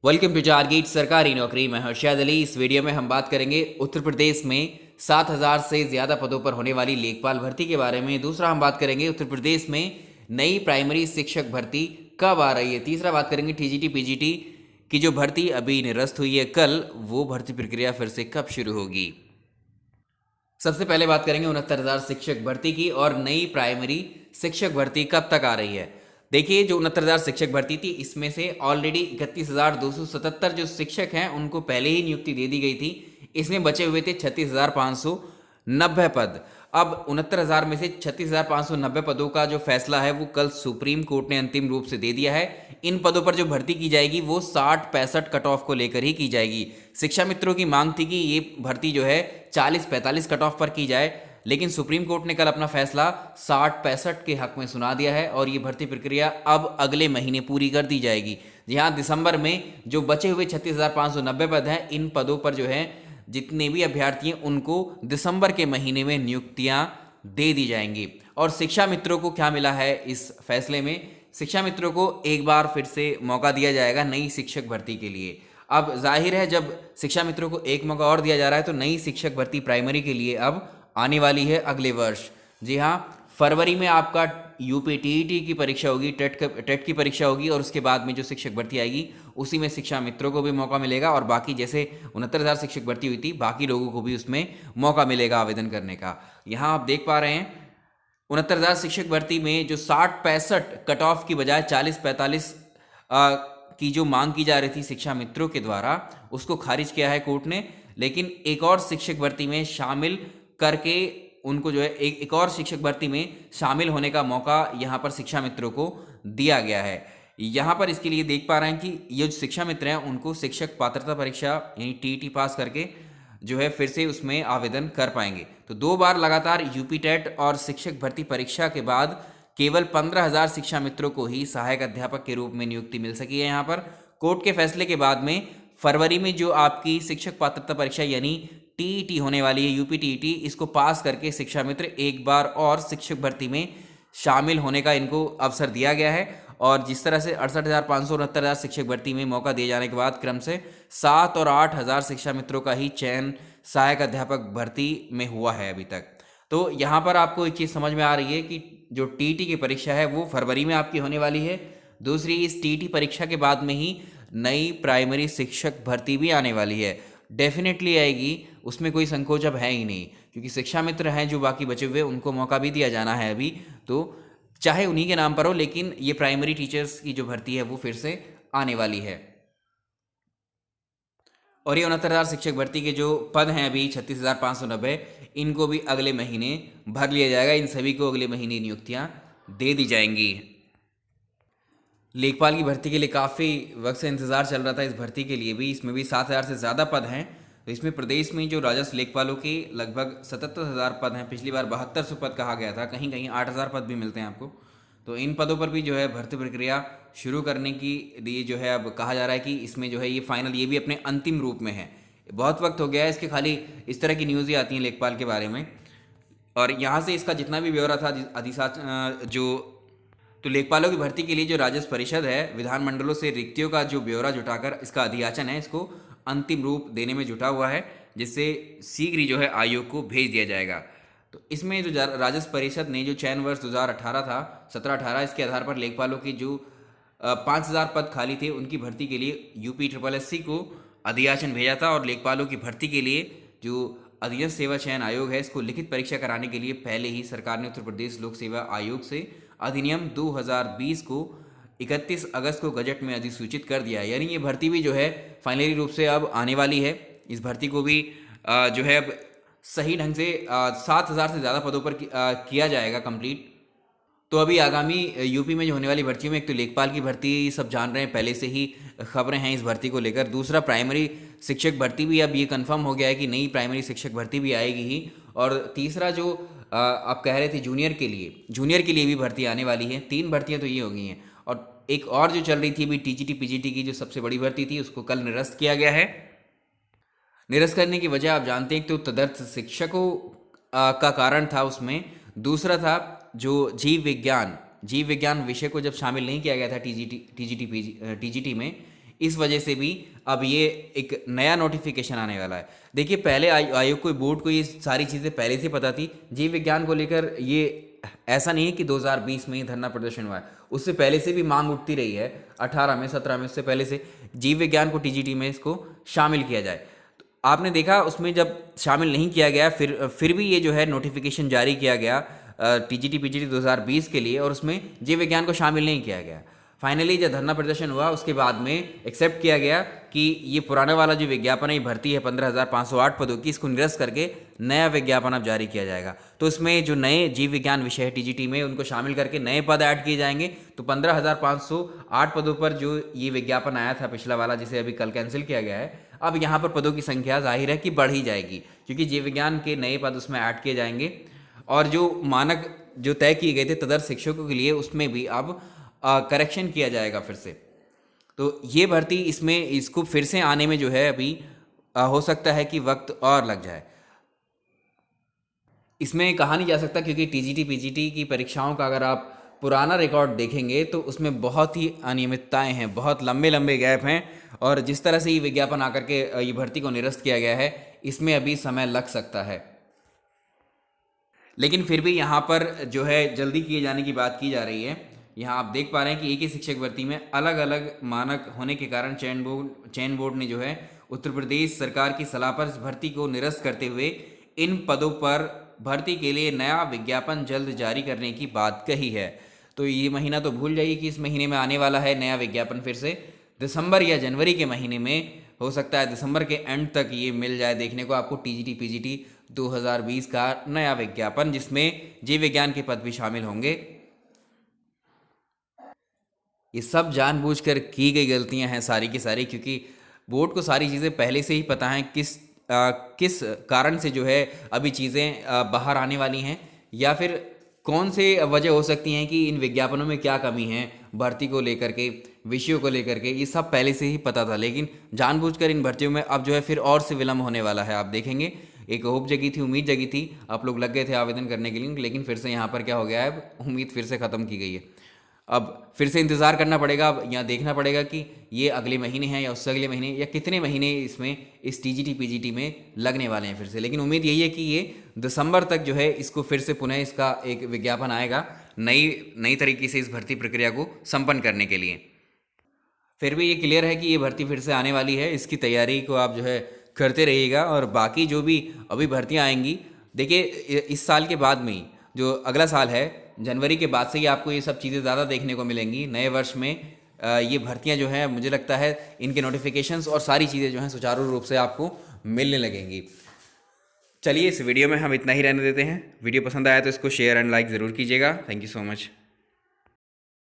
Welcome to target सरकारी नौकरी। मैं हर्षद अली। इस वीडियो में हम बात करेंगे उत्तर प्रदेश में 7,000 से ज़्यादा पदों पर होने वाली लेखपाल भर्ती के बारे में। दूसरा हम बात करेंगे उत्तर प्रदेश में नई प्राइमरी शिक्षक भर्ती कब आ रही है। तीसरा बात करेंगे टीजीटी पीजीटी की जो भर्ती अभी निरस्त हुई है कल, वो भर्ती प्रक्रिया फिर से कब शुरू होगी। सबसे पहले बात करेंगे 69,000 शिक्षक भर्ती की और नई प्राइमरी शिक्षक भर्ती कब तक आ रही है। देखिए, जो 69,000 शिक्षक भर्ती थी इसमें से ऑलरेडी 31,277 जो शिक्षक हैं उनको पहले ही नियुक्ति दे दी गई थी। इसमें बचे हुए थे 36,590 पद। अब 69,000 में से 36,590 पदों का जो फैसला है वो कल सुप्रीम कोर्ट ने अंतिम रूप से दे दिया है। इन पदों पर जो भर्ती की जाएगी वो 60-65 कट ऑफ को लेकर ही की जाएगी। शिक्षा मित्रों की मांग थी कि ये भर्ती जो है 40-45 कट ऑफ पर की जाए, लेकिन सुप्रीम कोर्ट ने कल अपना फैसला 60-65 के हक में सुना दिया है और ये भर्ती प्रक्रिया अब अगले महीने पूरी कर दी जाएगी। जी हाँ, दिसंबर में जो बचे हुए 36,590 पद हैं, इन पदों पर जो है जितने भी अभ्यर्थी हैं उनको दिसंबर के महीने में नियुक्तियां दे दी जाएंगी। और शिक्षा मित्रों को क्या मिला है इस फैसले में? शिक्षा मित्रों को एक बार फिर से मौका दिया जाएगा नई शिक्षक भर्ती के लिए। अब जाहिर है, जब शिक्षा मित्रों को एक मौका और दिया जा रहा है तो नई शिक्षक भर्ती प्राइमरी के लिए अब आने वाली है अगले वर्ष। जी हाँ, फरवरी में आपका यूपी टीईटी की परीक्षा होगी, टेट की परीक्षा होगी और उसके बाद में जो शिक्षक भर्ती आएगी उसी में शिक्षा मित्रों को भी मौका मिलेगा और बाकी जैसे 69,000 शिक्षक भर्ती हुई थी बाकी लोगों को भी उसमें मौका मिलेगा आवेदन करने का। यहाँ आप देख पा रहे हैं 69,000 शिक्षक भर्ती में जो 60-65 कट ऑफ की बजाय 40-45 की जो मांग की जा रही थी शिक्षा मित्रों के द्वारा, उसको खारिज किया है कोर्ट ने। लेकिन एक और शिक्षक भर्ती में शामिल करके उनको जो है एक और शिक्षक भर्ती में शामिल होने का मौका यहाँ पर शिक्षा मित्रों को दिया गया है। यहाँ पर इसके लिए देख पा रहे हैं कि ये जो शिक्षा मित्र हैं उनको शिक्षक पात्रता परीक्षा यानी टीईटी पास करके जो है फिर से उसमें आवेदन कर पाएंगे। तो 2 बार लगातार यूपी टेट और शिक्षक भर्ती परीक्षा के बाद केवल 15,000 शिक्षा मित्रों को ही सहायक अध्यापक के रूप में नियुक्ति मिल सकी है। यहाँ पर कोर्ट के फैसले के बाद में फरवरी में जो आपकी शिक्षक पात्रता परीक्षा यानी टीईटी होने वाली है, यूपी टीईटी, इसको पास करके शिक्षा मित्र एक बार और शिक्षक भर्ती में शामिल होने का इनको अवसर दिया गया है। और जिस तरह से 68,569 शिक्षक भर्ती में मौका दिए जाने के बाद क्रम से 7 और 8,000 शिक्षा मित्रों का ही चयन सहायक अध्यापक भर्ती में हुआ है अभी तक। तो यहाँ पर आपको एक चीज़ समझ में आ रही है कि जो टीईटी की परीक्षा है वो फरवरी में आपकी होने वाली है। दूसरी, इस टीईटी परीक्षा के बाद में ही नई प्राइमरी शिक्षक भर्ती भी आने वाली है। डेफिनेटली आएगी, उसमें कोई संकोच अब है ही नहीं, क्योंकि शिक्षा मित्र हैं जो बाकी बचे हुए उनको मौका भी दिया जाना है अभी, तो चाहे उन्हीं के नाम पर हो, लेकिन ये प्राइमरी टीचर्स की जो भर्ती है वो फिर से आने वाली है। और ये 69,000 शिक्षक भर्ती के जो पद हैं अभी 36,590, इनको भी अगले महीने भर लिया जाएगा। इन सभी को अगले महीने नियुक्तियां दे दी जाएंगी। लेखपाल की भर्ती के लिए काफ़ी वक्त से इंतज़ार चल रहा था। इस भर्ती के लिए भी, इसमें भी 7,000 से ज़्यादा पद हैं। तो इसमें प्रदेश में जो राजस्व लेखपालों के लगभग 77,000 पद हैं। पिछली बार 7200 पद कहा गया था, कहीं कहीं 8,000 पद भी मिलते हैं आपको। तो इन पदों पर भी जो है भर्ती प्रक्रिया शुरू करने की लिए जो है अब कहा जा रहा है कि इसमें जो है ये फाइनल, ये भी अपने अंतिम रूप में है। बहुत वक्त हो गया है इसके, खाली इस तरह की न्यूज़ ही आती हैं लेखपाल के बारे में। और यहाँ से इसका जितना भी ब्यौरा था तो लेखपालों की भर्ती के लिए जो राजस्व परिषद है विधानमंडलों से रिक्तियों का जो ब्यौरा जुटाकर इसका अधियाचन है, इसको अंतिम रूप देने में जुटा हुआ है, जिससे शीघ्र ही जो है आयोग को भेज दिया जाएगा। तो इसमें जो राजस्व परिषद ने जो चयन वर्ष 2018 था, 17-18, इसके आधार पर लेखपालों की जो 5,000 पद खाली थे उनकी भर्ती के लिए यूपी SSSC को अधियाचन भेजा था। और लेखपालों की भर्ती के लिए जो अधीनस्थ सेवा चयन आयोग है, इसको लिखित परीक्षा कराने के लिए पहले ही सरकार ने उत्तर प्रदेश लोक सेवा आयोग से अधिनियम 2020 को 31 अगस्त को गजट में अधिसूचित कर दिया है। यानी ये भर्ती भी जो है फाइनली रूप से अब आने वाली है। इस भर्ती को भी जो है अब सही ढंग से 7,000 से ज़्यादा पदों पर किया जाएगा कंप्लीट। तो अभी आगामी यूपी में जो होने वाली भर्तियों में एक तो लेखपाल की भर्ती सब जान रहे हैं, पहले से ही खबरें हैं इस भर्ती को लेकर। दूसरा, प्राइमरी शिक्षक भर्ती भी अब ये कंफर्म हो गया है कि नई प्राइमरी शिक्षक भर्ती भी आएगी ही। और तीसरा, जो आप कह रहे थे जूनियर के लिए भी भर्ती आने वाली है। 3 भर्तियाँ तो ये हो गई हैं। और एक और जो चल रही थी अभी टीजीटी पीजीटी की जो सबसे बड़ी भर्ती थी, उसको कल निरस्त किया गया है। निरस्त करने की वजह आप जानते हैं, तो तदर्थ शिक्षकों का कारण था उसमें। दूसरा था जो जीव विज्ञान विषय को जब शामिल नहीं किया गया था टीजीटी में, इस वजह से भी अब ये एक नया नोटिफिकेशन आने वाला है। देखिए पहले आयोग को, बोर्ड को ये सारी चीज़ें पहले से पता थी। जीव विज्ञान को लेकर ये ऐसा नहीं है कि 2020 में ही धरना प्रदर्शन हुआ है, उससे पहले से भी मांग उठती रही है। 18 में, 17 में, उससे पहले से जीव विज्ञान को टीजीटी में इसको शामिल किया जाए। तो आपने देखा उसमें जब शामिल नहीं किया गया, फिर भी ये जो है नोटिफिकेशन जारी किया गया टीजीटी पीजीटी 2020 के लिए, और उसमें जीव विज्ञान को शामिल नहीं किया गया। फाइनली जब धरना प्रदर्शन हुआ उसके बाद में एक्सेप्ट किया गया कि ये पुराना वाला जो विज्ञापन है, ये भर्ती है 15,508 पदों की, इसको निरस्त करके नया विज्ञापन अब जारी किया जाएगा। तो इसमें जो नए जीव विज्ञान विषय है टीजीटी में, उनको शामिल करके नए पद ऐड किए जाएंगे। तो 15,508 पदों पर जो ये विज्ञापन आया था पिछला वाला, जिसे अभी कल कैंसिल किया गया है, अब यहाँ पर पदों की संख्या जाहिर है कि बढ़ ही जाएगी, क्योंकि जीव विज्ञान के नए पद उसमें ऐड किए जाएंगे। और जो मानक जो तय किए गए थे तदर्थ शिक्षकों के लिए, उसमें भी अब करेक्शन किया जाएगा फिर से। तो ये भर्ती, इसमें इसको फिर से आने में जो है अभी हो सकता है कि वक्त और लग जाए। इसमें कहा नहीं जा सकता, क्योंकि टीजीटी पीजीटी की परीक्षाओं का अगर आप पुराना रिकॉर्ड देखेंगे तो उसमें बहुत ही अनियमितताएं हैं, बहुत लंबे लंबे गैप हैं, और जिस तरह से ये विज्ञापन आकर के ये भर्ती को निरस्त किया गया है, इसमें अभी समय लग सकता है। लेकिन फिर भी यहाँ पर जो है जल्दी किए जाने की बात की जा रही है। यहाँ आप देख पा रहे हैं कि एक ही शिक्षक भर्ती में अलग अलग मानक होने के कारण चयन बोर्ड ने जो है उत्तर प्रदेश सरकार की सलाह पर इस भर्ती को निरस्त करते हुए इन पदों पर भर्ती के लिए नया विज्ञापन जल्द जारी करने की बात कही है। तो ये महीना तो भूल जाइए कि इस महीने में आने वाला है नया विज्ञापन। फिर से दिसंबर या जनवरी के महीने में हो सकता है, दिसंबर के एंड तक ये मिल जाए देखने को आपको टीजीटी पीजीटी 2020 का नया विज्ञापन, जिसमें जीव विज्ञान के पद भी शामिल होंगे। ये सब जानबूझकर की गई गलतियां हैं सारी की सारी, क्योंकि बोर्ड को सारी चीज़ें पहले से ही पता हैं किस कारण से जो है अभी चीज़ें बाहर आने वाली हैं, या फिर कौन से वजह हो सकती हैं कि इन विज्ञापनों में क्या कमी है, भर्ती को लेकर के, विषयों को लेकर के, ये सब पहले से ही पता था। लेकिन जानबूझकर इन भर्तियों में अब जो है फिर और से विलम्ब होने वाला है। आप देखेंगे एक होप जगी थी, उम्मीद जगी थी, आप लोग लग गए थे आवेदन करने के लिए, लेकिन फिर से यहाँ पर क्या हो गया है, उम्मीद फिर से ख़त्म की गई है। अब फिर से इंतज़ार करना पड़ेगा, अब यहाँ देखना पड़ेगा कि ये अगले महीने हैं या उससे अगले महीने, या कितने महीने इसमें इस टीजीटी पीजीटी में लगने वाले हैं फिर से। लेकिन उम्मीद यही है कि ये दिसंबर तक जो है इसको फिर से पुनः इसका एक विज्ञापन आएगा नई तरीके से इस भर्ती प्रक्रिया को संपन्न करने के लिए। फिर भी ये क्लियर है कि ये भर्ती फिर से आने वाली है, इसकी तैयारी को आप जो है करते रहिएगा। और बाकी जो भी अभी भर्तियाँ आएंगी, देखिए इस साल के बाद में ही, जो अगला साल है जनवरी के बाद से ही आपको ये सब चीज़ें ज़्यादा देखने को मिलेंगी। नए वर्ष में ये भर्तियां जो हैं, मुझे लगता है इनके नोटिफिकेशंस और सारी चीज़ें जो हैं सुचारू रूप से आपको मिलने लगेंगी। चलिए इस वीडियो में हम इतना ही रहने देते हैं। वीडियो पसंद आया तो इसको शेयर एंड लाइक ज़रूर कीजिएगा। Thank you so much.